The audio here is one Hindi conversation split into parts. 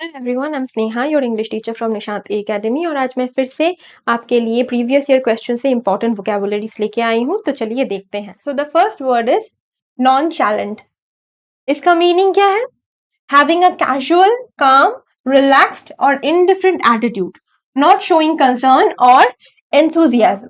Hello everyone, I am Sneha, your English teacher from Nishant academy. और आज मैं फिर से आपके लिए प्रीवियस ईयर क्वेश्चन से इंपॉर्टेंट वोकैबुलरीज लेके आई हूँ। तो चलिए देखते हैं। So the first word is नॉनचैलेंट। इसका मीनिंग क्या है? हैविंग अ कैजुअल, काम, रिलैक्स्ड और indifferent attitude, not showing concern और एंथुजियाज्म।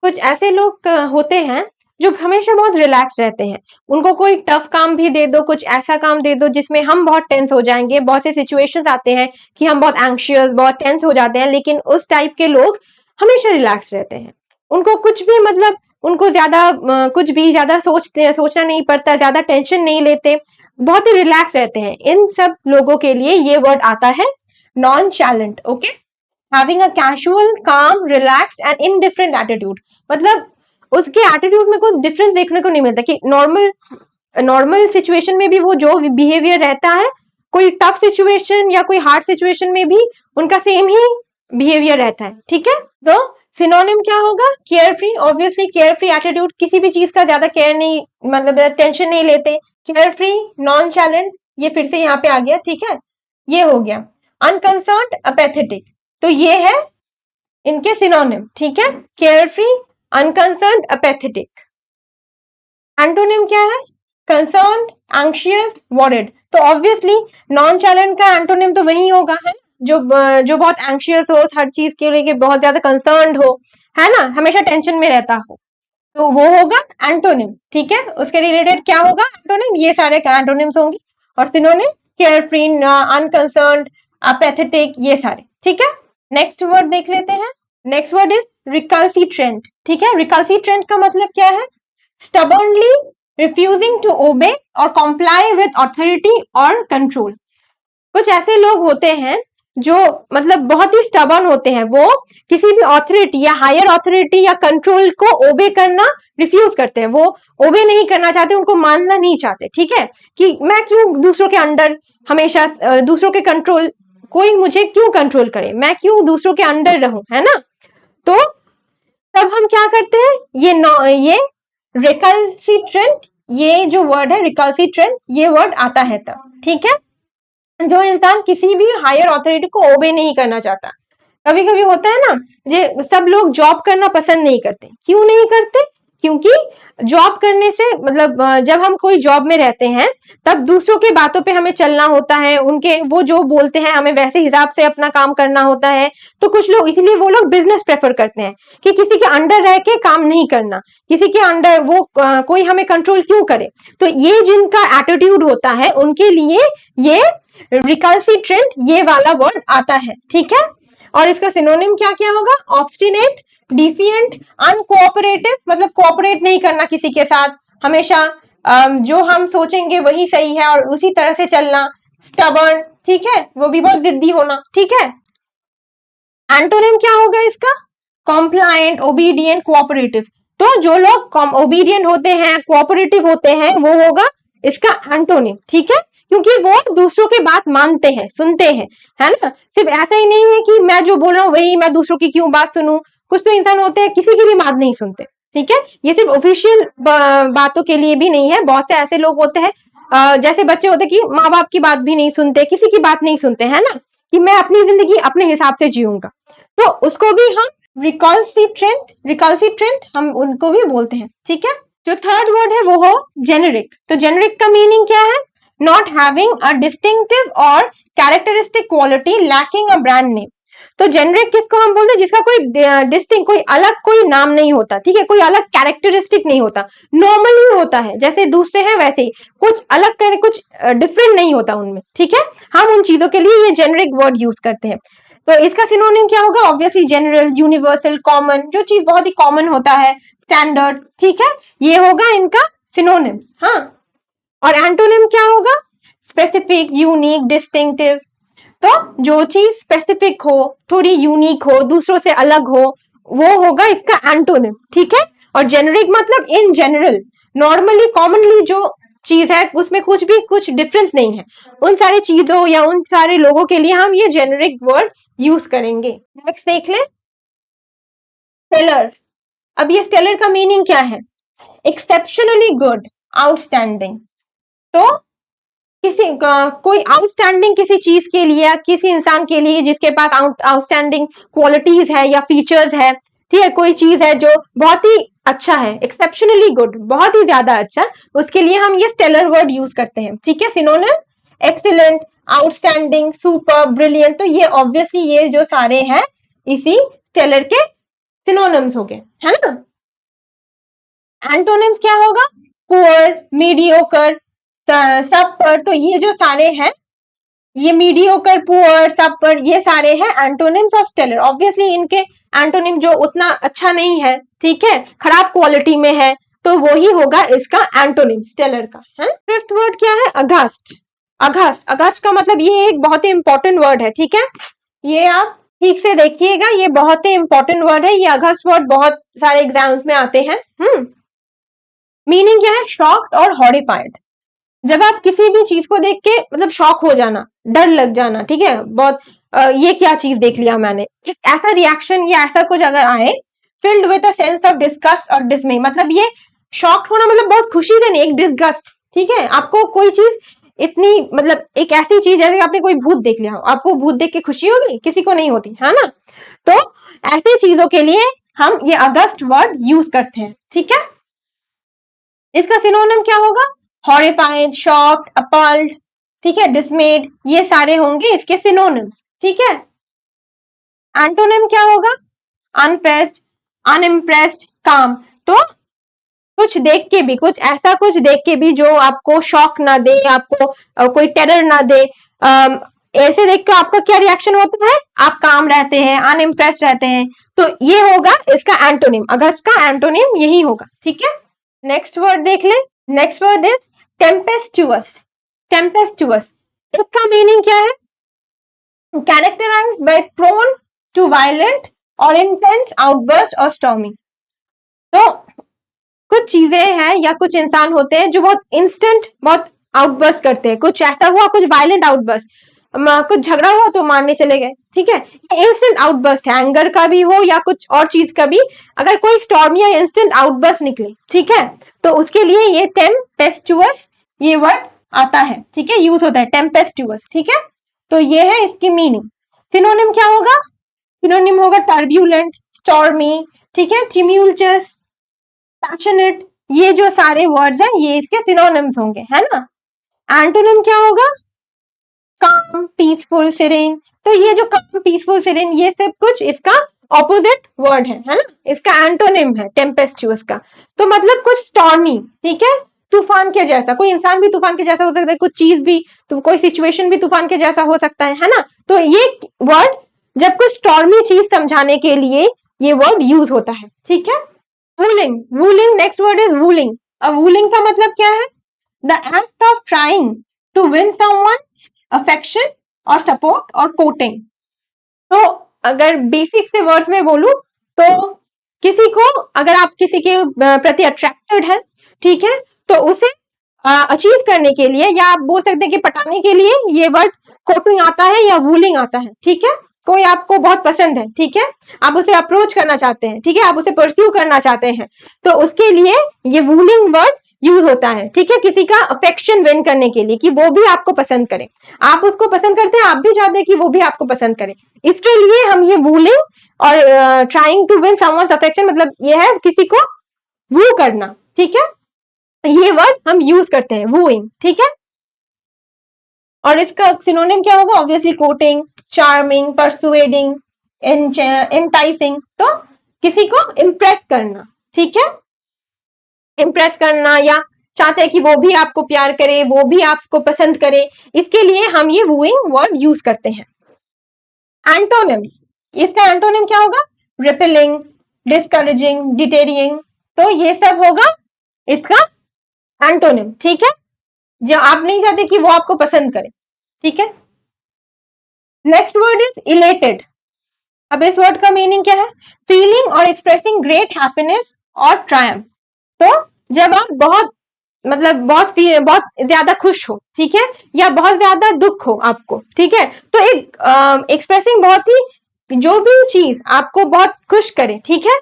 कुछ ऐसे लोग होते हैं जो हमेशा बहुत रिलैक्स रहते हैं। उनको कोई टफ काम भी दे दो, कुछ ऐसा काम दे दो जिसमें हम बहुत टेंस हो जाएंगे। बहुत से सिचुएशंस आते हैं कि हम बहुत एंग्शियस, बहुत टेंस हो जाते हैं, लेकिन उस टाइप के लोग हमेशा रिलैक्स रहते हैं। उनको कुछ भी मतलब उनको कुछ भी ज्यादा सोचना नहीं पड़ता, ज्यादा टेंशन नहीं लेते, बहुत ही रिलैक्स रहते हैं। इन सब लोगों के लिए ये वर्ड आता है nonchalant. Okay, having a casual, calm, relax and indifferent attitude, मतलब उसके एटीट्यूड में कुछ डिफरेंस देखने को नहीं मिलता कि नॉर्मल सिचुएशन में भी वो जो बिहेवियर रहता है, कोई टफ सिचुएशन या कोई हार्ड सिचुएशन में भी उनका सेम ही बिहेवियर रहता है। ठीक है, तो सिनोनिम क्या होगा? Care free. Obviously care free attitude, किसी भी चीज का ज्यादा केयर नहीं, मतलब टेंशन नहीं लेते। केयर फ्री, नॉन चैलेंट, ये फिर से यहाँ पे आ गया। ठीक है, ये हो गया। अनकंसर्न्ड, अपैथेटिक, तो ये है इनके सिनोनिम। ठीक है, care free, unconcerned, apathetic. Antonym क्या है? Concerned, anxious, worried. तो ऑब्वियसली नॉन चैलेंट का एंटोनिम तो वही होगा, है जो बहुत एंग्शियस हो, हर चीज के लिए बहुत ज्यादा कंसर्न्ड हो, है ना, हमेशा टेंशन में रहता हो, तो वो होगा एंटोनिम। ठीक है, उसके रिलेटेड क्या होगा? एंटोनिम, ये सारे एंटोनिम्स होंगे। और synonym carefree, unconcerned, apathetic, ये सारे। ठीक है, नेक्स्ट वर्ड देख लेते हैं। Next word is recalcitrant. ठीक है, रिकल्सिट्रेंट का मतलब क्या है? stubbornly refusing to obey or comply with authority or control। कुछ ऐसे लोग होते हैं जो मतलब बहुत ही स्टबर्न होते हैं, वो किसी भी अथॉरिटी या हायर अथॉरिटी या कंट्रोल को ओबे करना रिफ्यूज करते हैं। वो ओबे नहीं करना चाहते, उनको मानना नहीं चाहते। ठीक है, कि मैं क्यों दूसरों के अंडर, हमेशा दूसरों के कंट्रोल, कोई मुझे क्यों कंट्रोल करे, मैं क्यों दूसरों के अंडर रहूं, है ना। तो तब हम क्या करते हैं? ये रिकल्सिट्रेंट, ये जो वर्ड है रिकल्सिट्रेंट, ये वर्ड आता है तब। ठीक है, जो इंसान किसी भी हायर अथॉरिटी को ओबे नहीं करना चाहता। कभी कभी होता है ना, ये सब लोग जॉब करना पसंद नहीं करते। क्यों नहीं करते? क्योंकि जॉब करने से मतलब जब हम कोई जॉब में रहते हैं तब दूसरों के बातों पे हमें चलना होता है, उनके वो जो बोलते हैं हमें वैसे हिसाब से अपना काम करना होता है। तो कुछ लोग इसलिए वो लोग बिजनेस प्रेफर करते हैं कि किसी के अंडर रह के काम नहीं करना, किसी के अंडर वो कोई हमें कंट्रोल क्यों करे। तो ये जिनका एटीट्यूड होता है उनके लिए ये रिकल्सिट्रेंट, ये वाला वर्ड आता है। ठीक है, और इसका सिनोनिम क्या क्या होगा? ऑब्स्टिनेट, डिफिएंट, अनकोऑपरेटिव, मतलब कोऑपरेट नहीं करना किसी के साथ, हमेशा जो हम सोचेंगे वही सही है और उसी तरह से चलना। स्टबर्न, ठीक है, वो भी बहुत जिद्दी होना। ठीक है, एंटोनिम क्या होगा इसका? कॉम्प्लायंट, ओबीडियंट, कोऑपरेटिव। तो जो लोग ओबीडियंट होते हैं, कोऑपरेटिव होते हैं, वो होगा इसका एंटोनिम। ठीक है, क्योंकि वो दूसरों की बात मानते हैं, सुनते हैं, है ना। सिर्फ ऐसा ही नहीं है कि मैं जो बोल रहा हूँ वही, मैं दूसरों की क्यों बात सुनूं। कुछ तो इंसान होते हैं किसी की भी बात नहीं सुनते। ठीक है, ये सिर्फ ऑफिशियल बातों के लिए भी नहीं है। बहुत से ऐसे लोग होते हैं जैसे बच्चे होते हैं कि माँ बाप की बात भी नहीं सुनते, किसी की बात नहीं सुनते, है ना, कि मैं अपनी जिंदगी अपने हिसाब से जीऊंगा। तो उसको भी हम रिकल्सिट्रेंट हम उनको भी बोलते हैं। ठीक है, जो थर्ड वर्ड है वो हो जेनेरिक। तो जेनेरिक का मीनिंग क्या है? नॉट हैविंग अ डिस्टिंक्टिव और characteristic quality, lacking a brand name. तो जेनेरिक किसको हम बोलते हैं? जिसका कोई डिस्टिंग, कोई अलग कोई नाम नहीं होता। ठीक है, कोई अलग कैरेक्टरिस्टिक नहीं होता, नॉर्मल ही होता है, जैसे दूसरे हैं वैसे ही, कुछ अलग करे, कुछ डिफरेंट नहीं होता उनमें। ठीक है, हम उन चीजों के लिए ये जेनेरिक वर्ड यूज करते हैं। तो इसका सिनोनिम क्या होगा? ऑब्वियसली जनरल, यूनिवर्सल, कॉमन, जो चीज बहुत ही कॉमन होता है, स्टैंडर्ड। ठीक है, ये होगा इनका सिनोनिम्स। हाँ, और एंटोनिम क्या होगा? Specific, unique, distinctive. तो जो चीज स्पेसिफिक हो, थोड़ी यूनिक हो, दूसरों से अलग हो, वो होगा इसका एंटोनिम। ठीक है, और जेनरिक मतलब इन जनरल, नॉर्मली, कॉमनली जो चीज है उसमें कुछ डिफरेंस नहीं है। उन सारी चीजों या उन सारे लोगों के लिए हम ये जेनरिक वर्ड यूज करेंगे। नेक्स्ट देख ले, स्टेलर। अब ये स्टेलर का मीनिंग क्या है? Exceptionally good, outstanding. तो कोई आउटस्टैंडिंग किसी चीज के लिए या किसी इंसान के लिए जिसके पास आउटस्टैंडिंग क्वालिटीज है या फीचर्स है, ठीक है, कोई चीज है जो बहुत ही अच्छा है, एक्सेप्शनली गुड, बहुत ही ज्यादा अच्छा, उसके लिए हम ये स्टेलर वर्ड यूज करते हैं, ठीक है। Synonym excellent, outstanding, super, brilliant, तो ये ऑब्वियसली ये जो सारे हैं इसी स्टेलर के सिनोनिम्स हो गए, है ना। एंटोनिम्स क्या होगा? पुअर, मीडियोकर, सब पर, तो ये जो सारे हैं, ये मीडियोकर, पुअर, सब पर, ये सारे हैं एंटोनिम्स ऑफ स्टेलर। ऑब्वियसली इनके एंटोनिम जो उतना अच्छा नहीं है, ठीक है, खराब क्वालिटी में है, तो वो ही होगा इसका एंटोनिम स्टेलर का, है। फिफ्थ वर्ड क्या है? अगस्ट। अगस्त, अगस्त का मतलब ये एक बहुत ही इंपॉर्टेंट वर्ड है, ठीक है, ये आप ठीक से देखिएगा, ये बहुत ही इंपॉर्टेंट वर्ड है, ये अगस्त वर्ड बहुत सारे एग्जाम्स में आते हैं। मीनिंग क्या है? शॉक्ड और हॉरिफाइड। जब आप किसी भी चीज को देख के मतलब शॉक हो जाना, डर लग जाना, ठीक है, बहुत ये क्या चीज देख लिया मैंने, ऐसा रिएक्शन या ऐसा कुछ अगर आए, filled with a sense of disgust और डिसमे, मतलब ये शॉक्ड होना मतलब बहुत खुशी से नहीं, एक डिस्गस्ट, ठीक है, आपको कोई चीज इतनी मतलब एक ऐसी चीज जैसे आपने कोई भूत देख लिया हो, आपको भूत देख के खुशी होगी? किसी को नहीं होती, है ना। तो ऐसी चीजों के लिए हम ये अगस्ट वर्ड यूज करते हैं, ठीक है। इसका सिनोनिम क्या होगा? हॉरिफाइड, शॉक्ड, अपल्ड, ठीक है, डिसमेड, ये सारे होंगे इसके सिनोनिम्स, ठीक है। एंटोनिम क्या होगा? अनफेस्ड, अनइम्प्रेस्ड, काम। तो कुछ देख के भी, कुछ ऐसा कुछ देख के भी जो आपको शॉक ना दे, आपको कोई टेरर ना दे, ऐसे देख के आपका क्या रिएक्शन होता है? आप काम रहते हैं, अनइम्प्रेस्ड रहते हैं, तो ये होगा इसका एंटोनिम, अगस्त का एंटोनिम यही होगा, ठीक है। नेक्स्ट वर्ड देख ले, next word is tempestuous. Tempestuous, इसका मीनिंग क्या है? Characterised by prone to violent और इंटेंस आउटबर्स्ट और स्टॉर्मी। तो कुछ चीजें हैं या कुछ इंसान होते हैं जो बहुत इंस्टेंट बहुत आउटबर्स्ट करते हैं, कुछ ऐसा हुआ, कुछ वायलेंट आउटबर्स्ट, कुछ झगड़ा हुआ तो मारने चले गए, ठीक है, इंस्टेंट आउटबर्स्ट है, एंगर का भी हो या कुछ और चीज का भी, अगर कोई स्टॉर्म या इंस्टेंट आउटबर्स्ट निकले, ठीक है, तो उसके लिए ये टेम्पेस्टुअस ये वर्ड आता है, ठीक है, यूज होता है टेम्पेस्टुअस, ठीक है। तो ये है इसकी मीनिंग। सिनोनिम क्या होगा? सिनोनिम होगा टर्ब्यूलेंट, स्टॉर्मी, ठीक है, टिम्यूल्चस, पैशनेट, ये जो सारे वर्ड्स हैं ये इसके सिनोनिम्स होंगे, है ना। एंटोनिम क्या होगा? काम, पीसफुल, सीरेन, तो ये जो काम, पीसफुल, सीरेन, ये सब कुछ इसका ऑपोजिट वर्ड है ना, इसका एंटोनिम है टेम्पेस्टुअस का। तो मतलब कुछ स्टॉर्मी, ठीक है, तूफान के जैसा, कोई इंसान भी तूफान के जैसा हो सकता है, कुछ चीज भी, तो कोई सिचुएशन भी तूफान के जैसा हो सकता है ना। तो ये वर्ड जब कुछ स्टॉर्मी चीज समझाने के लिए ये वर्ड यूज होता है, ठीक है। Wooing, wooing, next word is wooing. अब वूलिंग का मतलब क्या है? The act of trying to win someone's affection और सपोर्ट और कोटिंग। तो अगर बेसिक से वर्ड्स में बोलूं तो किसी को, अगर आप किसी के प्रति अट्रैक्टेड है, ठीक है, तो उसे अचीव करने के लिए, या आप बोल सकते हैं कि पटाने के लिए, ये वर्ड कोटिंग आता है या वूलिंग आता है, ठीक है। कोई आपको बहुत पसंद है, ठीक है, आप उसे अप्रोच करना चाहते हैं, ठीक है, आप उसे परस्यू करना चाहते हैं, तो उसके लिए ये वूलिंग वर्ड यूज होता है, ठीक है, किसी का अफेक्शन विन करने के लिए, कि वो भी आपको पसंद करे, आप उसको पसंद करते हैं, आप भी चाहते हैं कि वो भी आपको पसंद करे, इसके लिए हम ये वूलिंग और trying to win someone's affection, मतलब ये है किसी को वू करना, ठीक है, ये वर्ड हम यूज करते हैं, वूइंग, ठीक है। और इसका सिनोनिम क्या होगा? Obviously coating, charming, persuading, enticing, तो किसी को इम्प्रेस करना, ठीक है, इम्प्रेस करना, या चाहते हैं कि वो भी आपको प्यार करे, वो भी आपको पसंद करे, इसके लिए हम ये वूइंग वर्ड यूज करते हैं। एंटोनिम्स, इसका एंटोनिम क्या होगा? रिपेलिंग, डिस्करेजिंग, डिटेरिंग, तो ये सब होगा इसका एंटोनिम, ठीक है, जो आप नहीं चाहते कि वो आपको पसंद करे, ठीक है। Next word is elated. अब इस वर्ड का मीनिंग क्या है? फीलिंग और एक्सप्रेसिंग ग्रेट हैप्पीनेस और ट्रायम्फ। तो जब आप बहुत मतलब बहुत ज्यादा खुश हो, ठीक है, या बहुत ज्यादा दुख हो आपको, ठीक है, तो एक एक्सप्रेसिंग बहुत ही, जो भी चीज आपको बहुत खुश करे, ठीक है,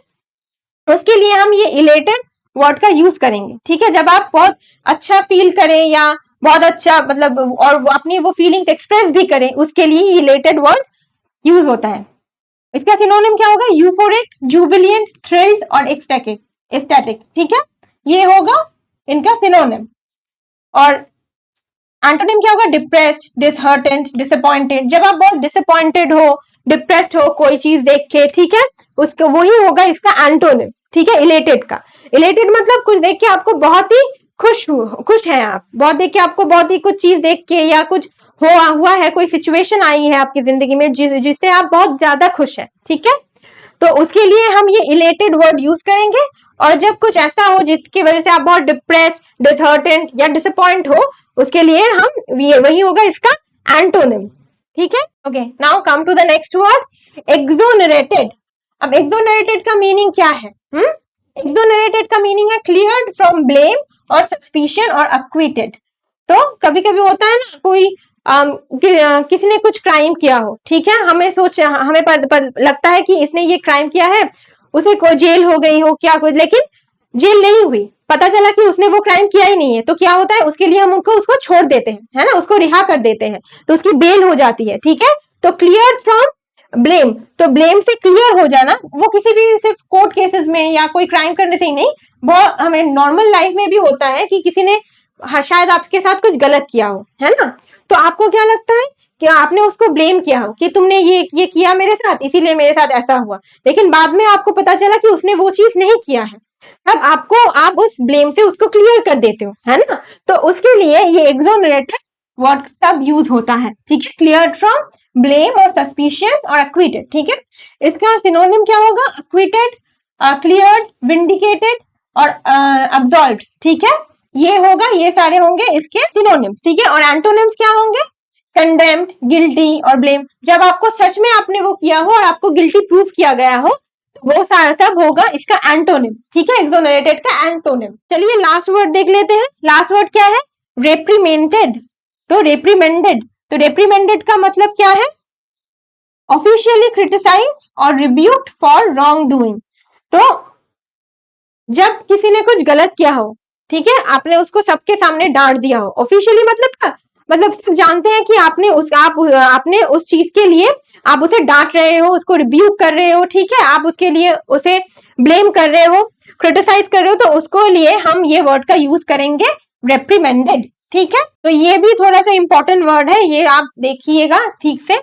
उसके लिए हम ये इलेटेड वर्ड का यूज करेंगे, ठीक है। जब आप बहुत अच्छा फील करें या बहुत अच्छा, मतलब और वो अपनी वो फीलिंग्स एक्सप्रेस भी करें, उसके लिए इलेटेड वर्ड यूज होता है। इसका सिनोनिम क्या होगा? यूफोरिक, जुबिलियंट, थ्रिल्ड और एक्सटैटिक, एक्सटैटिक, ठीक है, ये होगा इनका सिनोनिम। और एंटोनिम क्या होगा? Depressed, disheartened, disappointed. जब आप बहुत डिसअपॉइंटेड हो, डिप्रेस्ड हो कोई चीज देख के, ठीक है, उसका वही होगा इसका एंटोनिम, ठीक है, इलेटेड का। इलेटेड मतलब कुछ देख के आपको बहुत ही खुश हैं आप, बहुत देख के आपको, बहुत ही कुछ चीज देख के या कुछ हुआ है, कोई सिचुएशन आई है आपकी जिंदगी में जिससे आप बहुत ज्यादा खुश हैं, ठीक है, तो उसके लिए हम ये इलेटेड वर्ड यूज करेंगे। और जब कुछ ऐसा हो जिसकी वजह से आप बहुत डिप्रेस्ड, डिसहर्टेंड या डिसअपॉइंट हो, उसके लिए हम ये वही होगा इसका एंटोनिम, ठीक है। Okay, now come to the next word, exonerated. अब एक्सोनरेटेड का मीनिंग क्या है? एक्सोनरेटेड का मीनिंग है क्लियर्ड फ्रॉम ब्लेम और सस्पिशन और एक्विटेड। तो कभी कभी होता है ना, कोई किसी ने कुछ क्राइम किया हो, ठीक है, हमें लगता है कि इसने ये क्राइम किया है, उसे कोई जेल हो गई हो क्या कुछ, लेकिन जेल नहीं हुई, पता चला कि उसने वो क्राइम किया ही नहीं है, तो क्या होता है, उसके लिए हम उसको छोड़ देते हैं, है ना, उसको रिहा कर देते हैं, तो उसकी बेल हो जाती है, ठीक है। तो क्लियर फ्रॉम ब्लेम, तो ब्लेम से क्लियर हो जाना, वो किसी भी सिर्फ कोर्ट केसेस में या कोई क्राइम करने से ही नहीं, बहुत हमें नॉर्मल लाइफ में भी होता है कि किसी ने शायद आपके साथ कुछ गलत किया हो, है ना, तो आपको क्या लगता है कि आपने उसको ब्लेम किया हो कि तुमने ये किया मेरे साथ, इसीलिए मेरे साथ ऐसा हुआ, लेकिन बाद में आपको पता चला कि उसने वो चीज नहीं किया है, तब आप उस ब्लेम से उसको क्लियर कर देते हो, है ना, तो उसके लिए ये एक्सोनरेटेड वर्ड तब यूज होता है, ठीक है, क्लियर फ्रॉम ब्लेम और सस्पिशन और एक्विटेड, ठीक है। इसका सिनोनिम क्या होगा? एक्विटेड, क्लियर्ड, विंडिकेटेड और अब्सॉल्व्ड, ठीक है, ये होगा, ये सारे होंगे इसके सिनोनिम्स, ठीक है। और एंटोनिम्स क्या होंगे? कंडेम्ड, गिल्टी और ब्लेम। जब आपको सच में आपने वो किया हो और आपको गिल्टी प्रूफ किया गया हो, वो सारा सब होगा इसका एंटोनिम, ठीक है, एक्सोनरेटेड का एंटोनिम। चलिए लास्ट वर्ड देख लेते हैं। लास्ट वर्ड क्या है? रेप्रीमेंटेड। तो रेप्रीमेंडेड, तो रेप्रीमेंडेड का मतलब क्या है? ऑफिशियली क्रिटिसाइज और रिब्यूक्ड फॉर रॉन्ग डूइंग। तो जब किसी ने कुछ गलत किया हो, ठीक है, आपने उसको सबके सामने डांट दिया हो, ऑफिशियली मतलब क्या? मतलब सब जानते हैं कि आपने उस चीज के लिए आप उसे डांट रहे हो, उसको रिब्यूक कर रहे हो, ठीक है, आप उसके लिए उसे ब्लेम कर रहे हो, क्रिटिसाइज कर रहे हो, तो उसको लिए हम ये वर्ड का यूज करेंगे रेप्रीमेंडेड, ठीक है। तो ये भी थोड़ा सा इंपॉर्टेंट वर्ड है, ये आप देखिएगा ठीक से।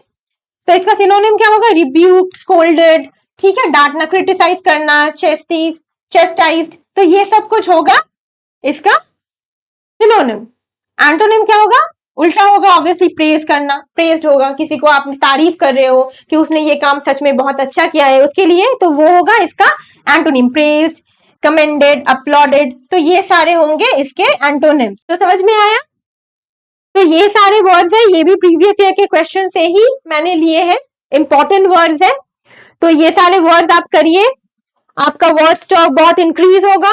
तो इसका सिनोनिम क्या होगा? रिब्यूक्ड, स्कोल्डेड, ठीक है, डांटना, क्रिटिसाइज करना, चेस्टाइज्ड, तो ये सब कुछ होगा इसका सिनोनिम। एंटोनिम क्या होगा? उल्टा होगा, ऑब्वियसली प्रेज करना, प्रेज्ड होगा, किसी को आप तारीफ कर रहे हो कि उसने ये काम सच में बहुत अच्छा किया है उसके लिए, तो वो होगा इसका एंटोनिम, प्रेज्ड, कमेंडेड, अपलॉडेड, तो ये सारे होंगे इसके एंटोनिम्स। तो समझ में आया? तो ये सारे वर्ड्स है, ये भी प्रीवियस ईयर के क्वेश्चन से ही मैंने लिए हैं, इंपॉर्टेंट वर्ड्स है, तो ये सारे वर्ड्स आप करिए, आपका वर्ड स्टॉक बहुत इंक्रीज होगा,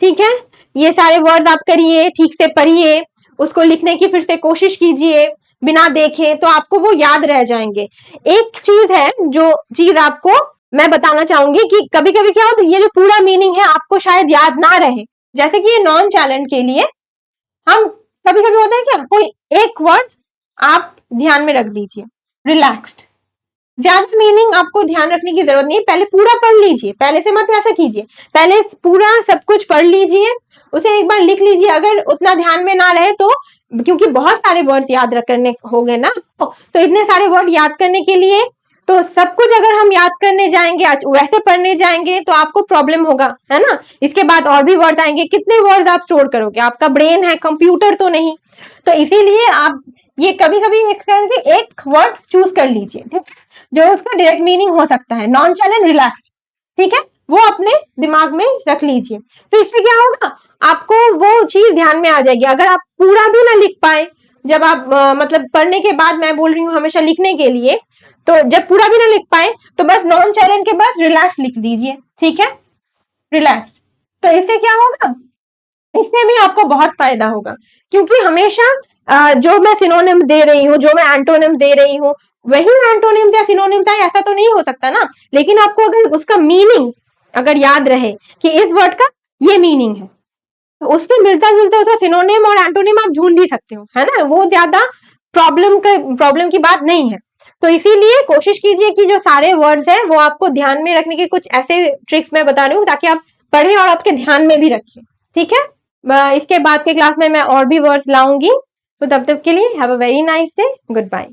ठीक है, ये सारे वर्ड्स आप करिए, ठीक से पढ़िए, उसको लिखने की फिर से कोशिश कीजिए, बिना देखे, तो आपको वो याद रह जाएंगे। एक चीज है, जो चीज आपको मैं बताना चाहूंगी कि कभी कभी क्या होता है, ये जो पूरा मीनिंग है आपको शायद याद ना रहे, जैसे कि ये नॉन चैलेंज के लिए हम कभी कभी होता है क्या, कोई एक वर्ड आप ध्यान में रख लीजिए, रिलैक्स्ड, ज्यादा मीनिंग आपको ध्यान रखने की जरूरत नहीं है, पहले पूरा पढ़ लीजिए, पहले से मत ऐसा कीजिए, पहले पूरा सब कुछ पढ़ लीजिए, उसे एक बार लिख लीजिए, अगर उतना ध्यान में ना रहे तो, क्योंकि बहुत सारे वर्ड्स याद करने हो गए ना, तो इतने सारे वर्ड याद करने के लिए, तो सब कुछ अगर हम याद करने जाएंगे, वैसे पढ़ने जाएंगे तो आपको प्रॉब्लम होगा, है ना, इसके बाद और भी वर्ड आएंगे, कितने वर्ड आप स्टोर करोगे, आपका ब्रेन है, कंप्यूटर तो नहीं, तो इसीलिए आप ये कभी कभी एक वर्ड चूज कर लीजिए, ठीक है, जो उसका डायरेक्ट मीनिंग हो सकता है, नॉन चैलेंज, रिलैक्स, ठीक है, वो अपने दिमाग में रख लीजिए, तो इससे क्या होगा, आपको वो चीज ध्यान में आ जाएगी। अगर आप पूरा भी ना लिख पाए, जब आप मतलब पढ़ने के बाद, मैं बोल रही हूँ हमेशा लिखने के लिए, तो जब पूरा भी ना लिख पाए तो बस नॉन चैलेंज के बस रिलैक्स लिख दीजिए, ठीक है, रिलैक्स, तो इससे क्या होगा, इससे भी आपको बहुत फायदा होगा, क्योंकि हमेशा जो मैं सिनोनिम दे रही हूँ, जो मैं एंटोनिम दे रही हूँ, वही एंटोनिम्स या सिनोनिम्स है, ऐसा तो नहीं हो सकता ना, लेकिन आपको अगर उसका मीनिंग अगर याद रहे कि इस वर्ड का ये मीनिंग है, तो उससे मिलता जुलता उसका सिनोनिम और एंटोनिम आप ढूंढ ही सकते हो, है ना, वो ज्यादा प्रॉब्लम की बात नहीं है। तो इसीलिए कोशिश कीजिए कि जो सारे वर्ड्स हैं वो आपको ध्यान में रखने के कुछ ऐसे ट्रिक्स मैं बता रही हूँ ताकि आप पढ़ें और आपके ध्यान में भी रखें, ठीक है। इसके बाद के क्लास में मैं और भी वर्ड्स लाऊंगी, तो तब तक के लिए have a very nice day, good bye.